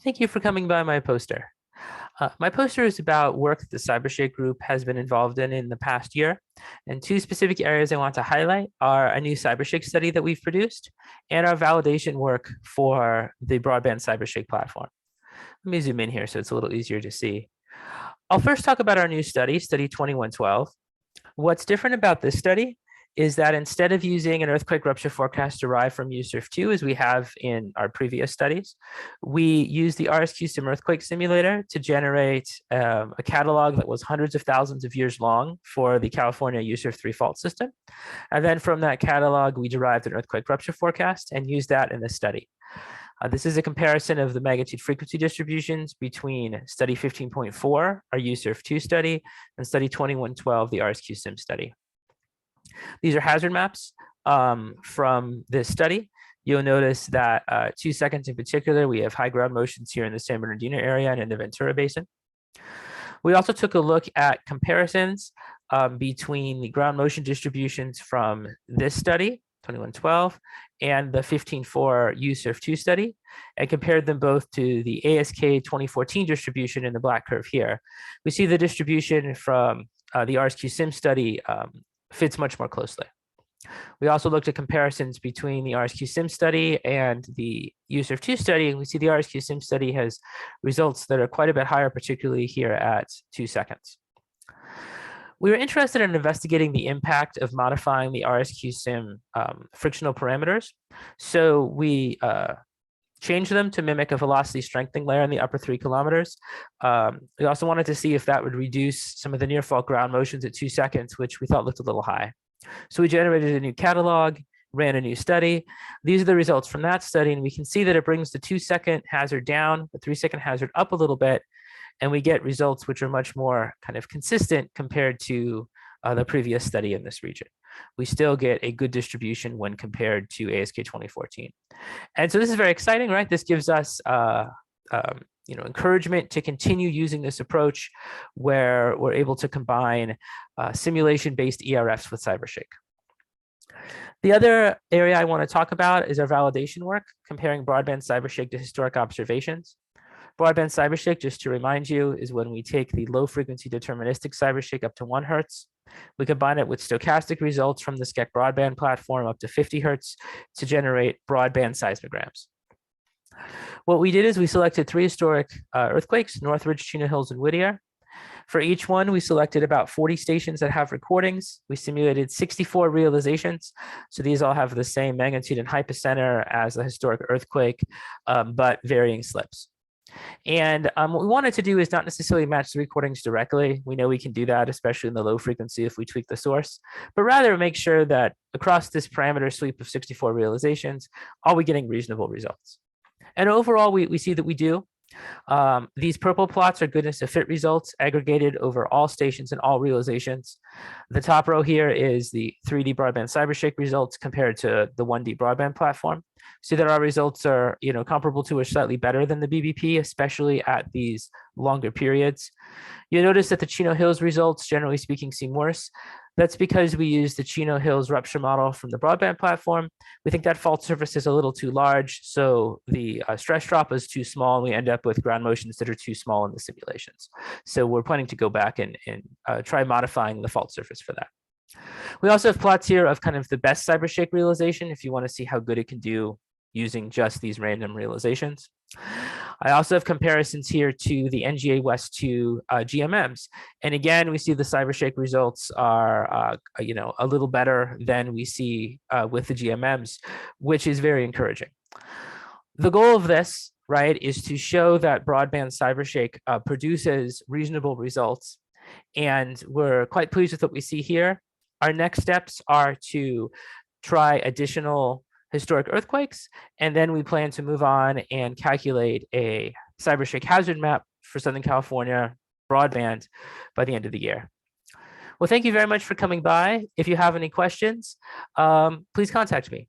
Thank you for coming by my poster. My poster is about work that the CyberShake group has been involved in the past year. And two specific areas I want to highlight are a new CyberShake study that we've produced and our validation work for the broadband CyberShake platform. Let me zoom in here so it's a little easier to see. I'll first talk about our new study, study 2112. What's different about this study is that instead of using an earthquake rupture forecast derived from USRF2, as we have in our previous studies, we use the RSQ Sim earthquake simulator to generate a catalog that was hundreds of thousands of years long for the California USRF3 fault system. And then from that catalog, we derived an earthquake rupture forecast and used that in this study. This is a comparison of the magnitude frequency distributions between study 15.4, our USRF2 study, and study 2112, the RSQ Sim study. These are hazard maps from this study. You'll notice that 2 seconds in particular, we have high ground motions here in the San Bernardino area and in the Ventura Basin. We also took a look at comparisons between the ground motion distributions from this study, 2112, and the 15.4 USRF2 study, and compared them both to the ASK 2014 distribution in the black curve here. We see the distribution from the RSQ Sim study fits much more closely. We also looked at comparisons between the RSQ Sim study and the USRF2 study, and we see the RSQ Sim study has results that are quite a bit higher, particularly here at 2 seconds. We were interested in investigating the impact of modifying the RSQ Sim frictional parameters. So we changed them to mimic a velocity strengthening layer in the upper 3 kilometers. We also wanted to see if that would reduce some of the near fault ground motions at 2 seconds, which we thought looked a little high. So we generated a new catalog, ran a new study. These are the results from that study, and we can see that it brings the 2-second hazard down, the 3-second hazard up a little bit, and we get results which are much more kind of consistent compared to the previous study in this region. We still get a good distribution when compared to ASK 2014. And so this is very exciting, right? This gives us encouragement to continue using this approach where we're able to combine simulation-based ERFs with CyberShake. The other area I want to talk about is our validation work, comparing broadband CyberShake to historic observations. Broadband CyberShake, just to remind you, is when we take the low frequency deterministic CyberShake up to 1 Hertz. We combine it with stochastic results from the SCEC broadband platform up to 50 Hertz to generate broadband seismograms. What we did is we selected 3 historic earthquakes, Northridge, Chino Hills, and Whittier. For each one, we selected about 40 stations that have recordings. We simulated 64 realizations. So these all have the same magnitude and hypocenter as the historic earthquake, but varying slips. And what we wanted to do is not necessarily match the recordings directly. We know we can do that, especially in the low frequency if we tweak the source, but rather make sure that across this parameter sweep of 64 realizations, are we getting reasonable results? And overall, we see that we do. These purple plots are goodness of fit results aggregated over all stations and all realizations. The top row here is the 3D broadband CyberShake results compared to the 1D broadband platform. See that our results are comparable to or slightly better than the BBP, especially at these longer periods. You'll notice that the Chino Hills results, generally speaking, seem worse. That's because we use the Chino Hills rupture model from the broadband platform. We think that fault surface is a little too large, so the stress drop is too small, and we end up with ground motions that are too small in the simulations. So we're planning to go back and try modifying the fault surface for that. We also have plots here of kind of the best CyberShake realization if you want to see how good it can do using just these random realizations. I also have comparisons here to the NGA West 2 GMMs. And again, we see the CyberShake results are a little better than we see with the GMMs, which is very encouraging. The goal of this, right, is to show that broadband CyberShake produces reasonable results. And we're quite pleased with what we see here. Our next steps are to try additional historic earthquakes, and then we plan to move on and calculate a CyberShake hazard map for Southern California broadband by the end of the year. Well, thank you very much for coming by. If you have any questions, please contact me.